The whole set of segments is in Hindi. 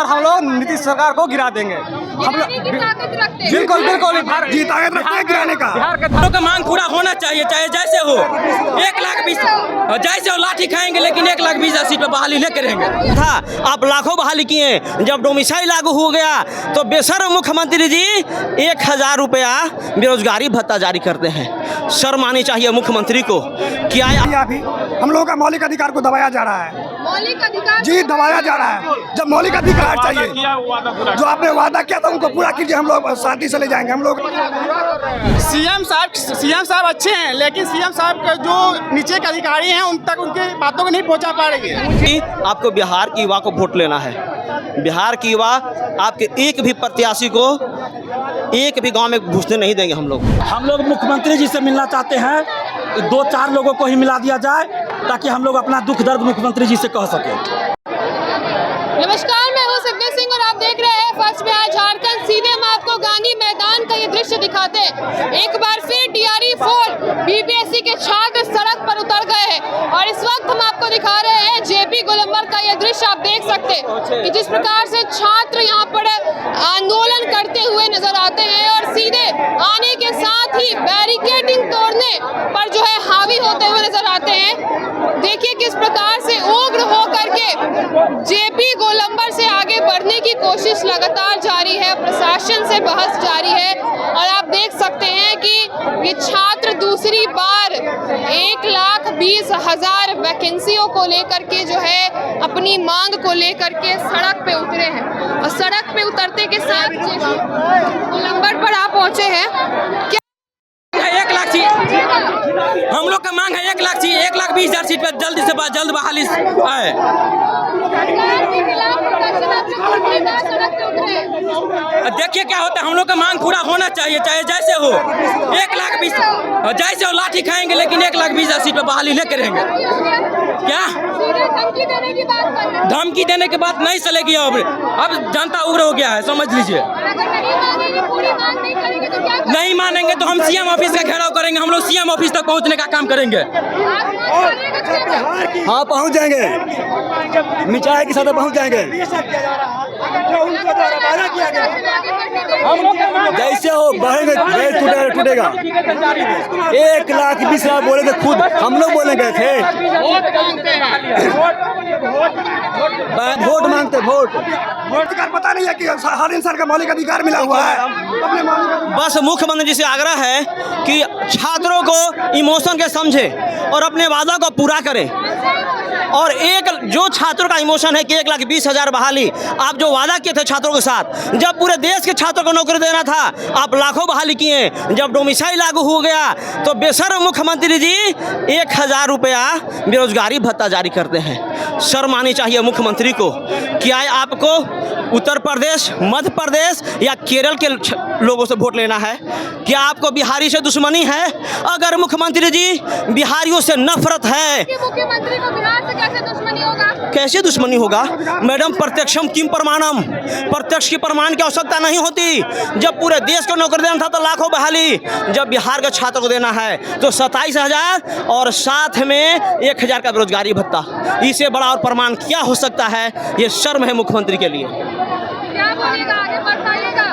बार हम लोग नीतीश सरकार को गिरा देंगे। हम लोग बिल्कुल बिल्कुल जी ताकत रखते हैं गिराने का। बिहार का मांग पूरा होना चाहिए, चाहे जैसे हो। 1,20,000 जैसे हो लाठी खाएंगे, लेकिन 1,20,000 सीट पर बहाली लेकर रहेंगे। था आप लाखों बहाली किए, जब डोमिसाइल लागू हो गया तो बेशर्म मुख्यमंत्री जी 1,000 रुपया बेरोजगारी भत्ता जारी करते हैं। शर्म आनी चाहिए मुख्यमंत्री को। क्या अभी हम लोगों का मौलिक अधिकार को दबाया जा रहा है। मौलिक अधिकार जी दबाया जा रहा है। जब मौलिक अधिकार चाहिए, जो आपने वादा किया था उनको पूरा कीजिए। हम लोग शांति से ले जाएंगे। हम लोग सीएम साहब अच्छे हैं, लेकिन सीएम साहब के जो नीचे के अधिकारी हैं उन तक उनकी बातों को नहीं पहुंचा पा रही है। आपको बिहार की युवा को वोट लेना है। बिहार की युवा आपके एक भी प्रत्याशी को एक भी गांव में घुसने नहीं देंगे। हम लोग मुख्यमंत्री जी से मिलना चाहते हैं। 2-4 लोगों को ही मिला दिया जाए ताकि हम लोग अपना दुख दर्द मुख्यमंत्री जी से कह सकें। नमस्कार, मैं हूं सिद्धेश सिंह और आप देख रहे हैं फर्स्ट बिहार झारखंड। सीधे हम आपको गांधी मैदान का ये दृश्य दिखाते हैं। एक बार फिर DRE 4 BPSC के छात्र सड़क पर उतर गए हैं और इस वक्त हम आपको दिखा रहे हैं JP गोलंबर का ये दृश्य। आप देख सकते हैं कि जिस प्रकार से छात्र यहाँ पर आंदोलन करते हुए नजर आते हैं और सीधे आने के साथ ही बैरिकेडिंग तोड़ने पर जो है हावी होते हुए नजर आते हैं। देखिए किस प्रकार से उग्र होकर के JP गोलंबर से आगे बढ़ने की कोशिश लगातार जारी है। प्रशासन से बहस जारी है और आप देख सकते हैं कि ये छात्र दूसरी बार 1,20,000 वैकेंसियों को लेकर के जो है अपनी मांग को लेकर के सड़क पे उतरे हैं और सड़क पे उतरते के साथ JP गोलंबर पर आप पहुंचे हैं। 1 लाख सीट हम लोग का मांग है। 1 लाख सीट, 1,20,000 सीट पर जल्द से जल्द बहाली आए। देखिए क्या होता है। हम लोग का मांग पूरा होना चाहिए, चाहे जैसे हो। 1,20,000 जैसे हो लाठी खाएंगे, लेकिन 1,20,000 सीट पर बहाली लेकर रहेंगे। क्या धमकी देने के बाद नहीं चलेगी। अब जनता उग्र हो गया है, समझ लीजिए। नहीं मानेंगे तो हम CM ऑफिस का घेराव करेंगे। हम लोग CM ऑफिस तक पहुंचने का काम करेंगे। हाँ पहुँच जाएंगे, मिचाई के साथ पहुँच जाएंगे। जैसे हो बढ़ेंगे, टूटेगा। 1,20,000 बोले थे, खुद हम लोग बोले गए थे। वोट मांगते, वोट अधिकार पता नहीं है कि हर इंसान का मौलिक अधिकार मिला हुआ है। अपने मौलिक बस मुख्यमंत्री जी से आग्रह है कि छात्रों को इमोशन के समझे और अपने वादा को पूरा करें। और एक जो छात्रों का इमोशन है कि 1,20,000 बहाली, आप जो वादा किए थे छात्रों के साथ, जब पूरे देश के छात्रों को नौकरी देना था, आप लाखों बहाली किए। जब डोमिसाइल लागू हो गया तो बेशर्म मुख्यमंत्री जी 1,000 रुपया बेरोजगारी भत्ता जारी करते हैं। शर्म आनी चाहिए मुख्यमंत्री को। क्या आपको उत्तर प्रदेश, मध्य प्रदेश या केरल के लोगों से वोट लेना है? क्या आपको बिहारी से दुश्मनी है? अगर मुख्यमंत्री जी बिहारियों से नफरत है, मुख्यमंत्री को बिहार से कैसे दुश्मनी होगा? कैसे दुश्मनी होगा मैडम? प्रत्यक्षम किम प्रमाणम, प्रत्यक्ष की प्रमाण की आवश्यकता नहीं होती। जब पूरे देश को नौकरी देना था तो लाखों बहाली, जब बिहार के छात्र को देना है तो 27,000 और साथ में 1,000 का बेरोजगारी भत्ता। इससे बड़ा और प्रमाण क्या हो सकता है? ये शर्म है मुख्यमंत्री के लिए। क्या बोलेगा, आगे बताइएगा।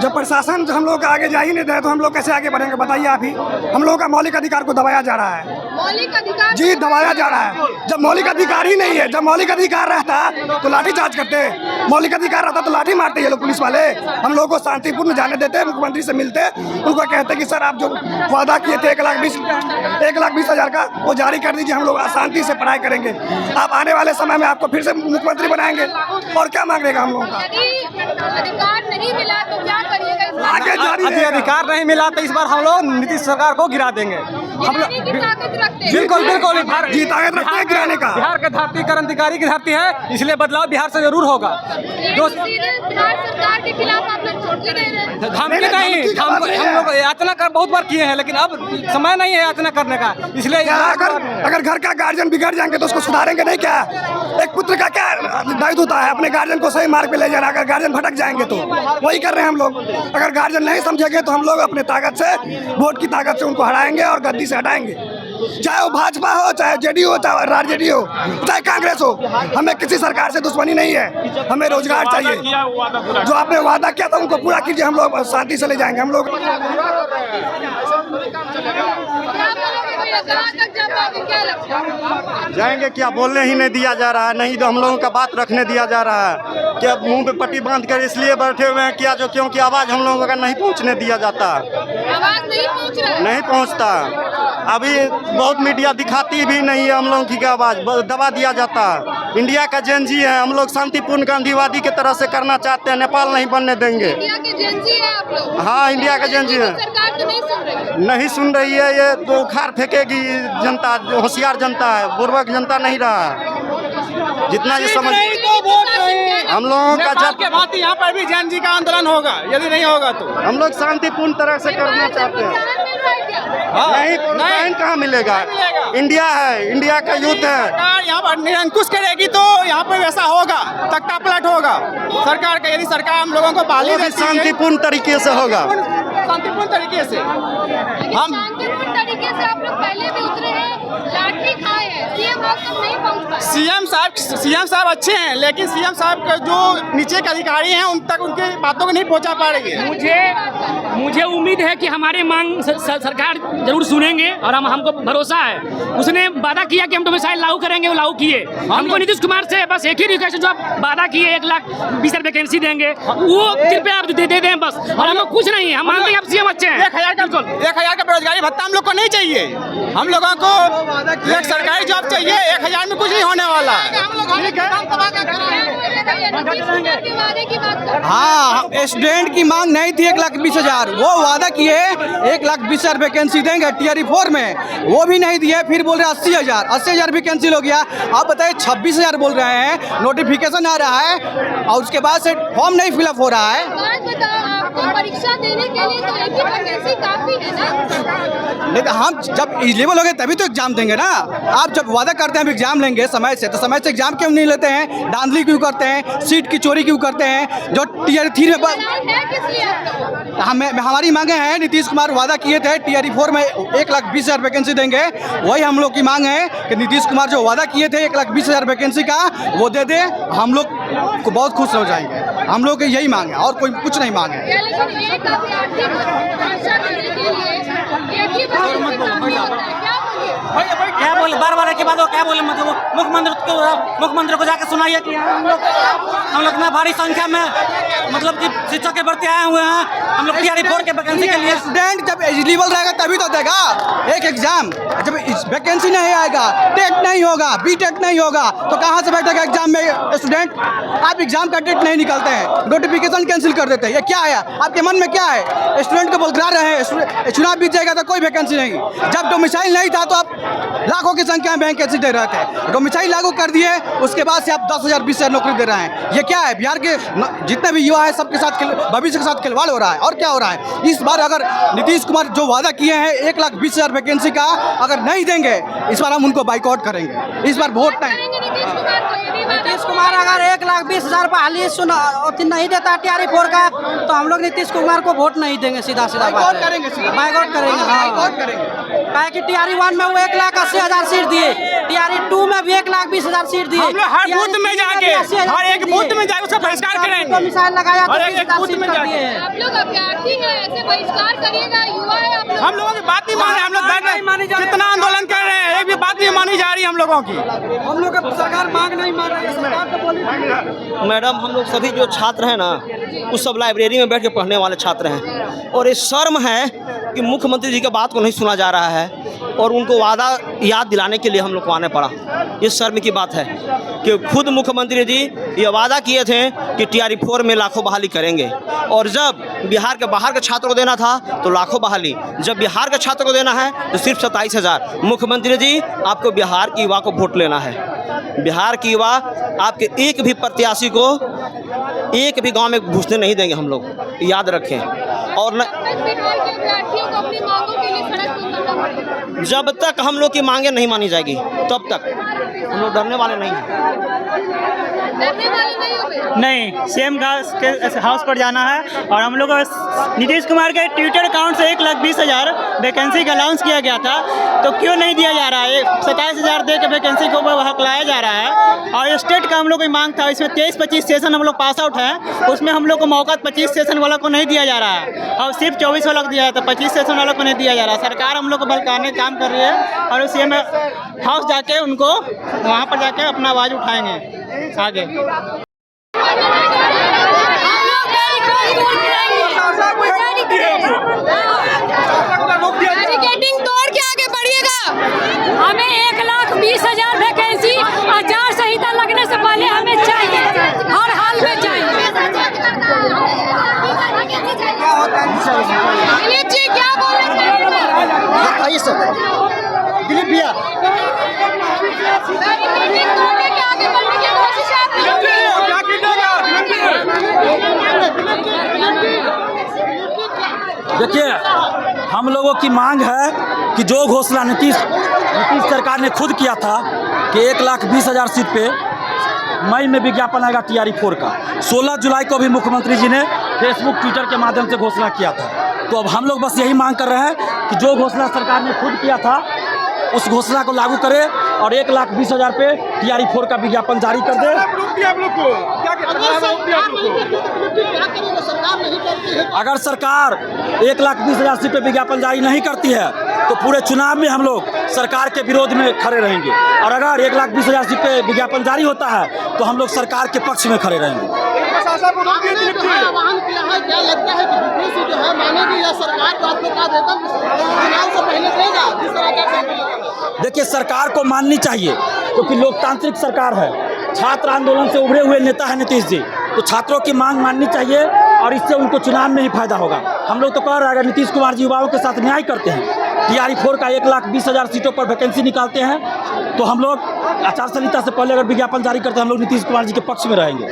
जब प्रशासन हम लोग आगे जा ही नहीं दे तो हम लोग कैसे आगे बढ़ेंगे? बताइए आप ही। हम लोगों का मौलिक अधिकार को दबाया जा रहा है। मौलिक अधिकार जी दबाया जा रहा है। जब मौलिक अधिकार ही नहीं है, जब मौलिक अधिकार रहता तो लाठी चार्ज करते, मौलिक अधिकार रहता तो लाठी मारते ये लोग पुलिस वाले। हम लोग को शांतिपूर्ण जाने देते, मुख्यमंत्री से मिलते, उनको कहते कि सर आप जो वादा किए थे 1,20,000 का वो जारी कर दीजिए। हम लोग शांति से पढ़ाई करेंगे। आप आने वाले समय में आपको फिर से मुख्यमंत्री बनाएंगे। और क्या मांगेगा हम लोगों का? अधिकार नहीं मिला तो क्या करिएगा? आगे जारी अभी अधिकार नहीं मिला तो इस बार हम लोग नीतीश सरकार को गिरा देंगे। हम लोग बिल्कुल बिल्कुल जी ताकत रखते हैं गिराने का। बिहार की धरती क्रांतिकारी की धरती है, इसलिए बदलाव बिहार से जरूर होगा। बिहार सरकार के खिलाफ आप लोग धमकी दे रहे हैं। धमकी नहीं, हम लोग यातना कर बहुत बार किए हैं, लेकिन अब समय नहीं है यातना करने का। इसलिए अगर घर का गार्जियन बिगड़ जाएंगे तो उसको सुधारेंगे नहीं क्या? एक पुत्र का क्या दायित्व होता है? अपने गार्जियन को सही मार्ग पे ले जाना। अगर गार्जियन भटक जाएंगे तो वही कर रहे हैं हम लोग। अगर गार्जियन नहीं समझेंगे तो हम लोग अपने ताकत से, वोट की ताकत से उनको हटाएंगे और गद्दी से हटाएंगे। चाहे वो भाजपा हो, चाहे जेडीयू हो, चाहे आरजेडी हो, चाहे कांग्रेस हो। हमें किसी सरकार से दुश्मनी नहीं है, हमें रोजगार चाहिए। जो आपने वादा किया था उनको पूरा कीजिए, हम लोग शांति से ले जाएंगे। हम लोग जाएंगे क्या, बोलने ही नहीं दिया जा रहा है, नहीं तो हम लोगों का बात रखने दिया जा रहा है। क्या मुंह पे पट्टी बांध कर इसलिए बैठे हुए हैं क्या, जो क्योंकि आवाज़ हम लोगों का नहीं पहुंचने दिया जाता, आवाज नहीं पहुंच रहा है। नहीं पहुंचता। अभी बहुत मीडिया दिखाती भी नहीं है हम लोगों की आवाज़, दबा दिया जाता है। इंडिया का जेनजी है, हम लोग शांतिपूर्ण गांधीवादी की तरह से करना चाहते हैं, नेपाल नहीं बनने देंगे। इंडिया के जेनजी है आप लोग? हाँ, इंडिया का जेनजी है। सरकार तो नहीं सुन रही, नहीं सुन रही है, ये तो उखाड़ फेंकेगी जनता, होशियार जनता है, बुर्बक जनता नहीं रहा है। जितना ये समझ हम लोगों का जब के बाद यहाँ पर भी जैन जी का आंदोलन होगा, यदि नहीं होगा तो हम लोग शांतिपूर्ण तरह से करना चाहते हैं। नहीं, प्रोत्साहन कहाँ मिलेगा? इंडिया है, इंडिया का युद्ध है। सरकार यहाँ पर निरंकुश करेगी तो यहाँ पर वैसा होगा, तख्ता पलट होगा सरकार का। यदि सरकार हम लोगों को बहाली देती है शांतिपूर्ण तरीके से होगा, शांतिपूर्ण तरीके से। हम शांतिपूर्ण तरीके से आप लोग पहले भी उतरे हैं, लाठी खाए हैं, सीएम तक नहीं पहुंच पाए। सीएम साहब अच्छे हैं, लेकिन सीएम साहब के जो नीचे के अधिकारी हैं उन तक उनकी बातों को नहीं पहुंचा पा रही है। मुझे उम्मीद है कि हमारे मांग सरकार जरूर सुनेंगे और हमको भरोसा है। उसने वादा किया कि हम डोमिसाइल लागू करेंगे, वो लागू किए। हमको नीतीश कुमार से बस एक ही रिक्वेस्ट, जो आप वादा किए 1,20,000 वैकेंसी देंगे, वो कृपया आप दे दें बस, और हमको कुछ नहीं है। हम मानते हैं आप सीएम अच्छे हैं। 1,000 का बेरोजगारी भत्ता हम लोग को नहीं चाहिए, हम लोगों को एक सरकारी जॉब चाहिए। 1,000 में कुछ नहीं होने वाला है। हाँ, स्टूडेंट की मांग नहीं थी 1,20,000, वो वादा किए 1,20,000 वैकेंसी देंगे टीआरई 4 में, वो भी नहीं दिए। फिर बोल रहे 80,000 भी कैंसिल हो गया। आप बताइए 26,000 बोल रहे हैं, नोटिफिकेशन आ रहा है और उसके बाद से फॉर्म नहीं फिलअप हो रहा है। आपको परीक्षा देने के लिए तो एक ही वैकेंसी काफी है ना? नहीं तो हम जब एलिजिबल हो गए तभी तो एग्जाम देंगे ना। आप जब वादा करते हैं एग्जाम लेंगे समय से, तो समय से एग्जाम क्यों नहीं लेते हैं? धांधली क्यों करते हैं? सीट की चोरी क्यों करते हैं? जो टीआरई 3 में हमारी मांगे हैं, नीतीश कुमार वादा किए थे टीआरई 4 में 1,20,000 वैकेंसी देंगे, वही हम लोग की मांग है कि नीतीश कुमार जो वादा किए थे 1,20,000 वैकेंसी का, वो दे दे। हम लोग को बहुत खुश हो जाएंगे। हम लोग की यही मांग है और कोई कुछ नहीं मांग है। क्या बोले बार के बाद वो क्या बोले, मतलब मुख्यमंत्री को जाकर सुनाइए कि हम लोग इतना भारी संख्या में मतलब कि शिक्षक के भर्ती आए हुए हैं, हम लोग टीआरई 4 के वैकेंसी के लिए। स्टूडेंट जब एलिजिबल रहेगा तभी तो देगा एक एग्जाम। जब वैकेंसी नहीं आएगा, टेट नहीं होगा, बीटेक नहीं होगा, तो कहाँ से बैठेगा एग्जाम में स्टूडेंट? आप एग्जाम का डेट नहीं निकलते हैं, नोटिफिकेशन कैंसिल कर देते हैं। ये क्या है? आपके मन में क्या है? स्टूडेंट को बुलगुला रहे हैं, चुनाव बीत जाएगा तो कोई वैकेंसी नहीं। जब डोमिसाइल नहीं था तो आप लाखों की संख्या में वैकेंसी दे रहे थे, डोमिसाइल लागू कर दिए, उसके बाद से आप 10,000 20,000 नौकरी दे रहे हैं। ये क्या है? बिहार के जितने भी युवा है सबके साथ भविष्य के साथ खिलवाड़ हो रहा है। और क्या हो रहा है? इस बार अगर नीतीश कुमार जो वादा किए हैं 1,20,000 वैकेंसी का अगर नहीं देंगे, इस बार हम उनको बाइकआउट करेंगे। इस बार वोट नहीं। नीतीश कुमार अगर 1,20,000 बहाली नहीं देता टीआरई 4 का, तो हम लोग नीतीश कुमार को वोट नहीं देंगे। सीधा बाइकआउट करेंगे, बाइकआउट करेंगे। बाइकआउट करेंगे। काहे कि टीआरई 1 में वो 1,80,000 सीट दिए, टीआरई 2 में भी 1,20,000 सीट दिए। हम लोग हर बूथ में जाके, हर एक बूथ में जाके उसका बहिष्कार करेंगे। मिसाइल लगाया हर एक बूथ में जाके। आप लोग अभ्यर्थी हैं, ऐसे बहिष्कार करिएगा, युवा है आप लोग। हम लोगों की बात नहीं मान रहे, हम लोग कितना आंदोलन कर रहे हैं, एक भी बात नहीं मानी जा रही हम लोगों की। हम लोग सरकार मांग नहीं मान रही है। मैडम, हम लोग सभी जो छात्र हैं ना, उस सब लाइब्रेरी में बैठ के पढ़ने वाले छात्र हैं, और ये शर्म है कि मुख्यमंत्री जी की बात को नहीं सुना जा रहा है और उनको वादा याद दिलाने के लिए हम लोग को आने पड़ा। ये शर्म की बात है कि खुद मुख्यमंत्री जी ये वादा किए थे कि टीआरई 4 में लाखों बहाली करेंगे, और जब बिहार के बाहर के छात्रों को देना था तो लाखों बहाली, जब बिहार के छात्रों को देना है तो सिर्फ 27,000। मुख्यमंत्री जी, आपको बिहार की युवा को वोट लेना है। बिहार की युवा आपके एक भी प्रत्याशी को एक भी गांव में घुसने नहीं देंगे हम लोग, याद रखें। और बिहार के अभ्यर्थियों को अपनी मांगों के लिए सड़क पर उतरना पड़ेगा। जब तक हम लोग की मांगे नहीं मानी जाएगी तब तक हम लोग डरने वाले नहीं हैं। डरने वाले नहीं हो। नहीं, सीएम के हाउस पर जाना है, और हम लोग नीतीश कुमार के ट्विटर अकाउंट से 1,20,000 वैकेंसी का अनाउंस किया गया था। तो क्यों नहीं दिया जा रहा है? 27,000 दे के वैकेंसी को हकलाया जा रहा है। और स्टेट का हम लोग की मांग था, इसमें 23-25 सेशन हम लोग पास आउट हैं, उसमें हम लोग को मौका 25 सेशन वालों को नहीं दिया जा रहा है और सिर्फ 24 वालों को दिया है, तो 25 सेशन वालों को नहीं दिया जा रहा। सरकार हम लोग को बलकाने का काम कर रही है और उसी में हाउस जाके उनको वहाँ पर जाके अपना आवाज़ उठाएंगे आगे। बैरिकेडिंग तोड़ के आगे बढ़िएगा। हमें 1,20,000 वैकेंसी आचार संहिता लगने से पहले हमें चाहिए, हर हाल में चाहिए। दिलीप जी क्या बोल रहे हैं? आइए सर, दिलीप भैया। बैरिकेडिंग तोड़ने के आगे बढ़ने की कोशिश है। देखिए, हम लोगों की मांग है कि जो घोषणा नीतीश सरकार ने खुद किया था कि 1,20,000 सीट पे मई में विज्ञापन आएगा TRE-4 का, 16 जुलाई को भी मुख्यमंत्री जी ने फेसबुक ट्विटर के माध्यम से घोषणा किया था। तो अब हम लोग बस यही मांग कर रहे हैं कि जो घोषणा सरकार ने खुद किया था उस घोषणा को लागू करे और 1,20,000 पे TRE-4 का विज्ञापन जारी कर दे। अगर सरकार 1,20,000 सीट पे विज्ञापन जारी नहीं करती है तो पूरे चुनाव में हम लोग सरकार के विरोध में खड़े रहेंगे, और अगर 1,20,000 सीट पे विज्ञापन जारी होता है तो हम लोग सरकार के पक्ष में खड़े रहेंगे। क्या लगता है कि बीपीएससी जो है मानेगी या सरकार को आपको क्या वेतन चुनाव से पहले देगा? जिस तरह देखिए, सरकार को माननी चाहिए क्योंकि लोकतांत्रिक सरकार है, छात्र आंदोलन से उभरे हुए नेता है नीतीश जी, तो छात्रों की मांग माननी चाहिए और इससे उनको चुनाव में ही फायदा होगा। हम लोग तो कह रहे हैं अगर नीतीश कुमार जी युवाओं के साथ न्याय करते हैं, TRE-4 का 1,20,000 सीटों पर वैकेंसी निकालते हैं, तो हम लोग आचार संहिता से पहले अगर विज्ञापन जारी करते हैं हम लोग नीतीश कुमार जी के पक्ष में रहेंगे।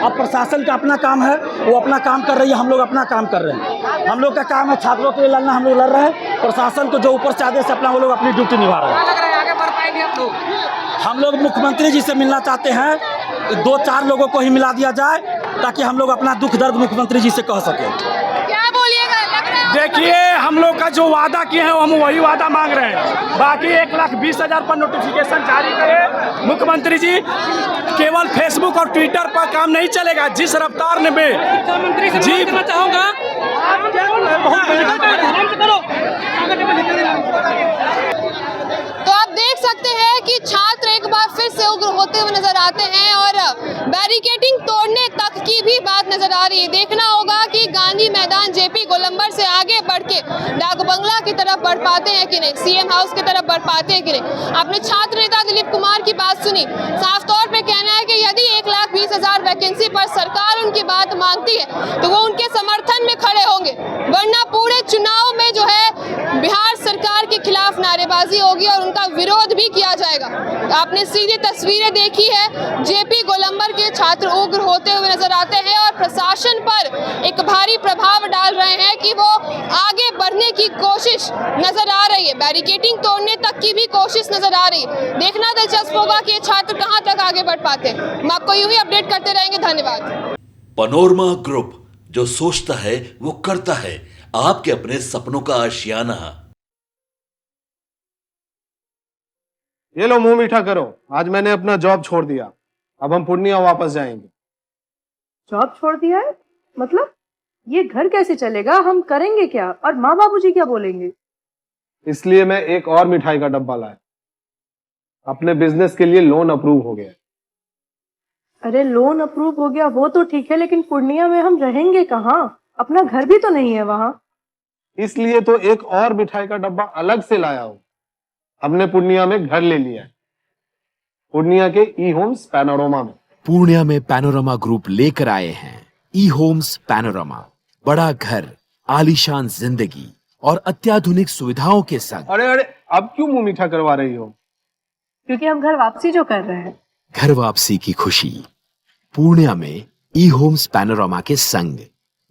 अब प्रशासन का अपना काम है, वो अपना काम कर रही है, हम लोग अपना काम कर रहे हैं। हम लोग का काम है छात्रों के लिए लड़ना, हम लोग लड़ रहे हैं। प्रशासन को जो ऊपर से आदेश अपना वो लोग अपनी ड्यूटी निभा रहे हैं। हम लोग मुख्यमंत्री जी से मिलना चाहते हैं, 2-4 लोगों को ही मिला दिया जाए ताकि हम लोग अपना दुख दर्द मुख्यमंत्री जी से कह सकें। क्या बोलिएगा? देखिए, हम लोग का जो वादा किए हैं हम वही वादा मांग रहे हैं। बाकी 1,20,000 पर नोटिफिकेशन जारी करे मुख्यमंत्री जी। केवल फेसबुक और ट्विटर पर काम नहीं चलेगा। जिस रफ्तार में जी चाहूँगा तो आप देख सकते हैं कि छात्र एक बार फिर से उग्र होते हुए नजर आते हैं और बैरिकेडिंग तोड़ने तक की भी बात नजर आ रही है। देखना होगा कि गांधी मैदान JP गोलंबर से आगे बढ़ के डाक बंगला की तरफ बढ़ पाते हैं कि नहीं, CM हाउस की तरफ बढ़ पाते हैं कि नहीं। आपने छात्र नेता दिलीप कुमार की बात सुनी, साफ तौर पे कहना है कि यदि 1,20,000 वैकेंसी पर सरकार उनकी बात मानती है तो वो उनके समर्थन में खड़े होंगे, वरना पूरे चुनाव में जो है बिहार सरकार के खिलाफ नारेबाजी होगी और उनका विरोध भी किया जाएगा। आपने सीधी तस्वीरें देखी है, JP गोलंबर के छात्र उग्र होते हुए नजर आते हैं और प्रशासन पर एक भारी प्रभाव डाल रहे हैं कि वो आगे बढ़ने की कोशिश नजर आ रही है, बैरिकेडिंग तोड़ने तक की भी कोशिश नजर आ रही है। देखना दिलचस्प होगा कि ये छात्र कहां तक आगे बढ़ पाते हैं। हम आपको यूं ही अपडेट करते रहेंगे। धन्यवाद। पनोरमा ग्रुप, जो सोचता है वो करता है, आपके अपने सपनों का आशियाना। ये लो मुंह मीठा करो, आज मैंने अपना जॉब छोड़ दिया, अब हम पूर्णिया वापस जाएंगे। जॉब छोड़ दिया है? मतलब ये घर कैसे चलेगा, हम करेंगे क्या और माँ बाबूजी क्या बोलेंगे? इसलिए मैं एक और मिठाई का डब्बा लाया, अपने बिजनेस के लिए लोन अप्रूव हो गया। अरे लोन अप्रूव हो गया वो तो ठीक है, लेकिन पूर्णिया में हम रहेंगे कहाँ? अपना घर भी तो नहीं है वहाँ। इसलिए तो एक और मिठाई का डब्बा अलग से लाया हूँ। हमने पूर्णिया में घर ले लिया है, पूर्णिया के ई-होम्स पैनोरमा में। पूर्णिया में पैनोरमा ग्रुप लेकर आए हैं ई-होम्स पैनोरमा, बड़ा घर, आलीशान जिंदगी और अत्याधुनिक सुविधाओं के संग। अरे अब क्यों मुंह मीठा करवा रही हो? क्योंकि हम घर वापसी जो कर रहे हैं। घर वापसी की खुशी पूर्णिया में ई-होम्स पैनोरमा के संग।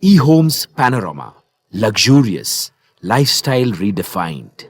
ई-होम्स पैनोरमा, लग्जूरियस लाइफस्टाइल रीडिफाइंड।